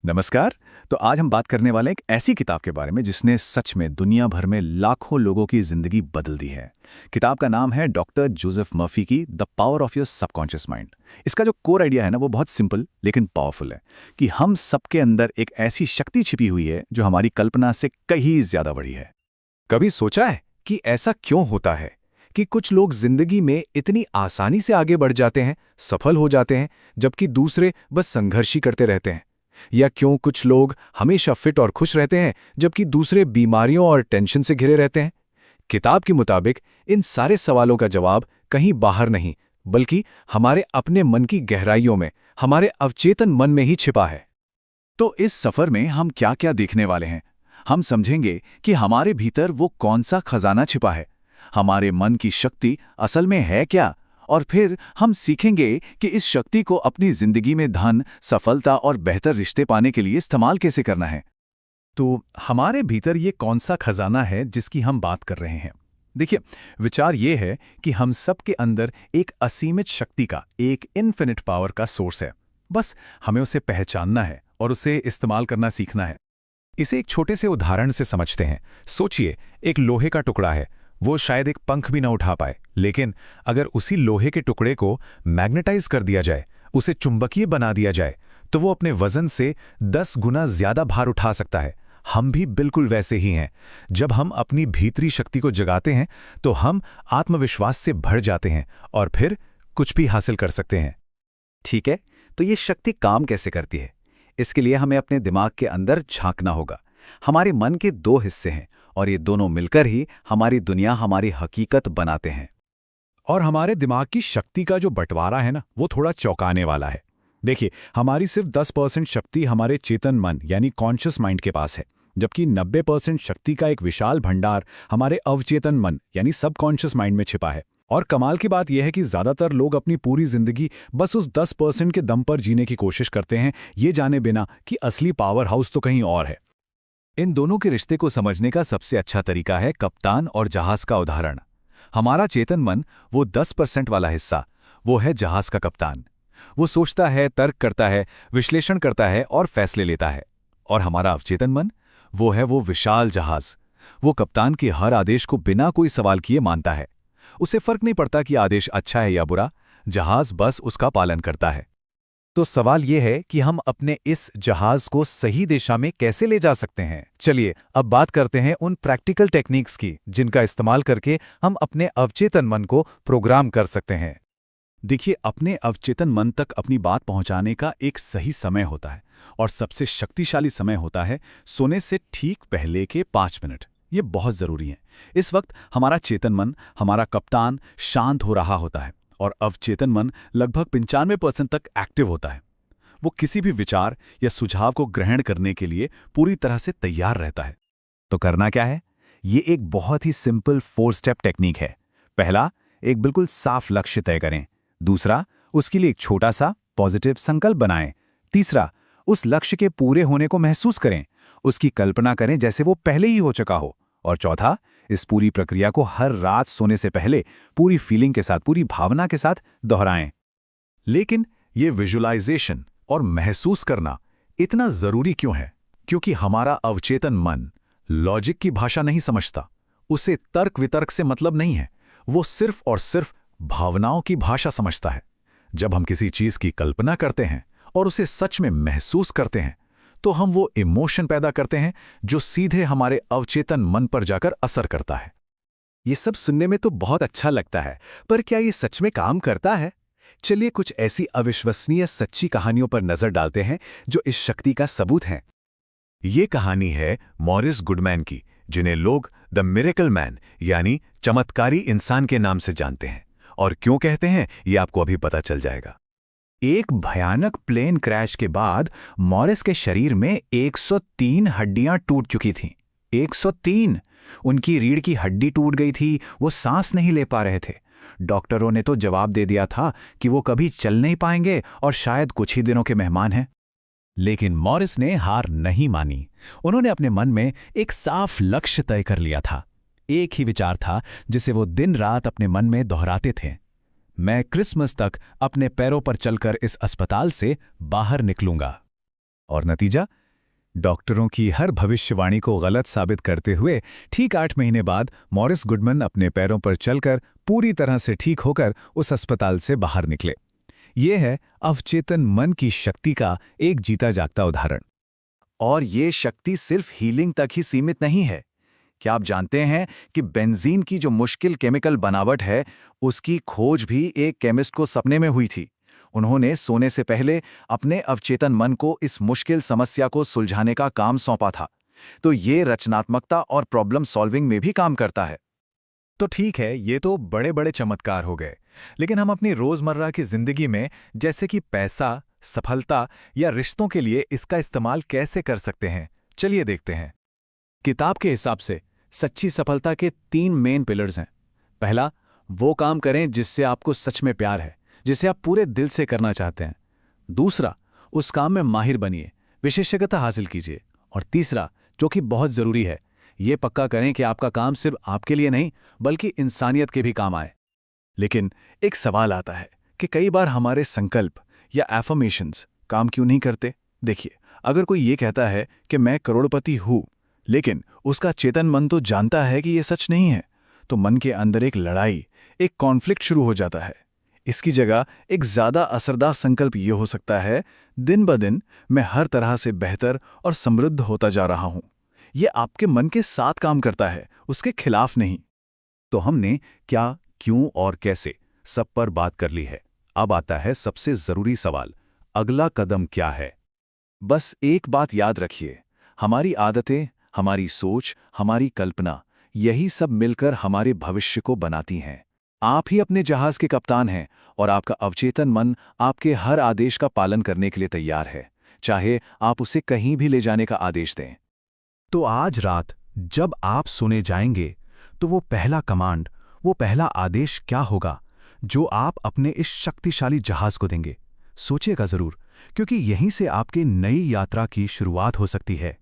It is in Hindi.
नमस्कार। तो आज हम बात करने वाले हैं एक ऐसी किताब के बारे में जिसने सच में दुनिया भर में लाखों लोगों की जिंदगी बदल दी है। किताब का नाम है डॉक्टर जोसेफ मर्फी की the power of your subconscious mind. इसका जो कोर आइडिया है ना वो बहुत सिंपल लेकिन पावरफुल है कि हम सबके अंदर एक ऐसी शक्ति छिपी हुई है जो हमारी कल्पना से कहीं ज्यादा बड़ी है। कभी सोचा है कि ऐसा क्यों होता है कि कुछ लोग जिंदगी में इतनी आसानी से आगे बढ़ जाते हैं, सफल हो जाते हैं, जबकि दूसरे बस संघर्ष ही करते रहते हैं? या क्यों कुछ लोग हमेशा फिट और खुश रहते हैं, जबकि दूसरे बीमारियों और टेंशन से घिरे रहते हैं? किताब के मुताबिक इन सारे सवालों का जवाब कहीं बाहर नहीं, बल्कि हमारे अपने मन की गहराइयों में, हमारे अवचेतन मन में ही छिपा है। तो इस सफर में हम क्या क्या देखने वाले हैं? हम समझेंगे कि हमारे भीतर वो कौन सा खजाना छिपा है, हमारे मन की शक्ति असल में है क्या, और फिर हम सीखेंगे कि इस शक्ति को अपनी जिंदगी में धन, सफलता और बेहतर रिश्ते पाने के लिए इस्तेमाल कैसे करना है। तो हमारे भीतर ये कौन सा खजाना है जिसकी हम बात कर रहे हैं? देखिए, विचार ये है कि हम सबके अंदर एक असीमित शक्ति का, एक इन्फिनिट पावर का सोर्स है। बस हमें उसे पहचानना है और उसे इस्तेमाल करना सीखना है। इसे एक छोटे से उदाहरण से समझते हैं। सोचिए, एक लोहे का टुकड़ा है। वो शायद एक पंख भी ना उठा पाए, लेकिन अगर उसी लोहे के टुकड़े को मैग्नेटाइज कर दिया जाए, उसे चुंबकीय बना दिया जाए, तो वो अपने वजन से 10 गुना ज्यादा भार उठा सकता है। हम भी बिल्कुल वैसे ही हैं। जब हम अपनी भीतरी शक्ति को जगाते हैं तो हम आत्मविश्वास से भर जाते हैं और फिर कुछ भी हासिल कर सकते हैं। ठीक है, तो ये शक्ति काम कैसे करती है? इसके लिए हमें अपने दिमाग के अंदर झांकना होगा। हमारे मन के दो हिस्से हैं और ये दोनों मिलकर ही हमारी दुनिया, हमारी हकीकत बनाते हैं। और हमारे दिमाग की शक्ति का जो बंटवारा है ना, वो थोड़ा चौंकाने वाला है। देखिए, हमारी सिर्फ 10% शक्ति हमारे चेतन मन यानी कॉन्शियस माइंड के पास है, जबकि 90% शक्ति का एक विशाल भंडार हमारे अवचेतन मन यानी सबकॉन्शियस माइंड में छिपा है। और कमाल की बात यह है कि ज्यादातर लोग अपनी पूरी जिंदगी बस उस 10% के दम पर जीने की कोशिश करते हैं, ये जाने बिना कि असली पावर हाउस तो कहीं और है। इन दोनों के रिश्ते को समझने का सबसे अच्छा तरीका है कप्तान और जहाज का उदाहरण। हमारा चेतन मन, वो 10% वाला हिस्सा, वो है जहाज का कप्तान। वो सोचता है, तर्क करता है, विश्लेषण करता है और फैसले लेता है। और हमारा अवचेतन मन, वो है वो विशाल जहाज। वो कप्तान के हर आदेश को बिना कोई सवाल किए मानता है। उसे फर्क नहीं पड़ता कि आदेश अच्छा है या बुरा, जहाज बस उसका पालन करता है। तो सवाल यह है कि हम अपने इस जहाज को सही दिशा में कैसे ले जा सकते हैं। चलिए अब बात करते हैं उन प्रैक्टिकल टेक्निक्स की जिनका इस्तेमाल करके हम अपने अवचेतन मन को प्रोग्राम कर सकते हैं। देखिए, अपने अवचेतन मन तक अपनी बात पहुंचाने का एक सही समय होता है और सबसे शक्तिशाली समय होता है सोने से ठीक पहले के 5 मिनट। ये बहुत जरूरी है। इस वक्त हमारा चेतन मन, हमारा कप्तान, शांत हो रहा होता है और अवचेतन मन लगभग 95% तक एक्टिव होता है। वो किसी भी विचार या सुझाव को ग्रहण करने के लिए पूरी तरह से तैयार रहता है। तो करना क्या है? ये एक बहुत ही सिंपल 4 स्टेप टेक्निक है। पहला, एक बिल्कुल साफ लक्ष्य तय करें। दूसरा, उसके लिए एक छोटा सा पॉजिटिव संकल्प बनाएं। तीसरा, उस लक्ष्य के पूरे होने को महसूस करें, उसकी कल्पना करें जैसे वो पहले ही हो चुका हो। और चौथा, इस पूरी प्रक्रिया को हर रात सोने से पहले पूरी फीलिंग के साथ, पूरी भावना के साथ दोहराएं। लेकिन ये विजुअलाइजेशन और महसूस करना इतना जरूरी क्यों है? क्योंकि हमारा अवचेतन मन लॉजिक की भाषा नहीं समझता। उसे तर्क वितर्क से मतलब नहीं है। वो सिर्फ और सिर्फ भावनाओं की भाषा समझता है। जब हम किसी चीज की कल्पना करते हैं और उसे सच में महसूस करते हैं, तो हम वो इमोशन पैदा करते हैं जो सीधे हमारे अवचेतन मन पर जाकर असर करता है। ये सब सुनने में तो बहुत अच्छा लगता है, पर क्या ये सच में काम करता है? चलिए कुछ ऐसी अविश्वसनीय सच्ची कहानियों पर नजर डालते हैं जो इस शक्ति का सबूत हैं। ये कहानी है मॉरिस गुडमैन की, जिन्हें लोग द मिरेकल मैन यानी चमत्कारी इंसान के नाम से जानते हैं। और क्यों कहते हैं, ये आपको अभी पता चल जाएगा। एक भयानक प्लेन क्रैश के बाद मॉरिस के शरीर में 103 हड्डियां टूट चुकी थीं। 103! उनकी रीढ़ की हड्डी टूट गई थी, वो सांस नहीं ले पा रहे थे। डॉक्टरों ने तो जवाब दे दिया था कि वो कभी चल नहीं पाएंगे और शायद कुछ ही दिनों के मेहमान हैं। लेकिन मॉरिस ने हार नहीं मानी। उन्होंने अपने मन में एक साफ लक्ष्य तय कर लिया था। एक ही विचार था जिसे वो दिन रात अपने मन में दोहराते थे। मैं क्रिसमस तक अपने पैरों पर चलकर इस अस्पताल से बाहर निकलूंगा। और नतीजा? डॉक्टरों की हर भविष्यवाणी को गलत साबित करते हुए ठीक 8 महीने बाद मॉरिस गुडमन अपने पैरों पर चलकर पूरी तरह से ठीक होकर उस अस्पताल से बाहर निकले। ये है अवचेतन मन की शक्ति का एक जीता जागता उदाहरण। और ये शक्ति सिर्फ हीलिंग तक ही सीमित नहीं है। क्या आप जानते हैं कि बेंजीन की जो मुश्किल केमिकल बनावट है, उसकी खोज भी एक केमिस्ट को सपने में हुई थी। उन्होंने सोने से पहले अपने अवचेतन मन को इस मुश्किल समस्या को सुलझाने का काम सौंपा था। तो ये रचनात्मकता और प्रॉब्लम सॉल्विंग में भी काम करता है। तो ठीक है, ये तो बड़े बड़े चमत्कार हो गए, लेकिन हम अपनी रोजमर्रा की जिंदगी में जैसे कि पैसा, सफलता या रिश्तों के लिए इसका इस्तेमाल कैसे कर सकते हैं? चलिए देखते हैं। किताब के हिसाब से सच्ची सफलता के 3 मेन पिलर्स हैं। पहला, वो काम करें जिससे आपको सच में प्यार है, जिसे आप पूरे दिल से करना चाहते हैं। दूसरा, उस काम में माहिर बनिए, विशेषज्ञता हासिल कीजिए। और तीसरा, जो कि बहुत जरूरी है, ये पक्का करें कि आपका काम सिर्फ आपके लिए नहीं बल्कि इंसानियत के भी काम आए। लेकिन एक सवाल आता है कि कई बार हमारे संकल्प या एफर्मेशंस काम क्यों नहीं करते? देखिए, अगर कोई ये कहता है कि मैं करोड़पति हूं, लेकिन उसका चेतन मन तो जानता है कि ये सच नहीं है, तो मन के अंदर एक लड़ाई, एक कॉन्फ्लिक्ट शुरू हो जाता है। इसकी जगह एक ज्यादा असरदार संकल्प ये हो सकता है, दिन ब दिन मैं हर तरह से बेहतर और समृद्ध होता जा रहा हूं। ये आपके मन के साथ काम करता है, उसके खिलाफ नहीं। तो हमने क्या, क्यों और कैसे सब पर बात कर ली है। अब आता है सबसे जरूरी सवाल, अगला कदम क्या है? बस एक बात याद रखिए, हमारी आदतें, हमारी सोच, हमारी कल्पना, यही सब मिलकर हमारे भविष्य को बनाती हैं। आप ही अपने जहाज के कप्तान हैं और आपका अवचेतन मन आपके हर आदेश का पालन करने के लिए तैयार है, चाहे आप उसे कहीं भी ले जाने का आदेश दें। तो आज रात जब आप सोने जाएंगे, तो वो पहला कमांड, वो पहला आदेश क्या होगा जो आप अपने इस शक्तिशाली जहाज को देंगे? सोचिएगा जरूर, क्योंकि यहीं से आपकी नई यात्रा की शुरुआत हो सकती है।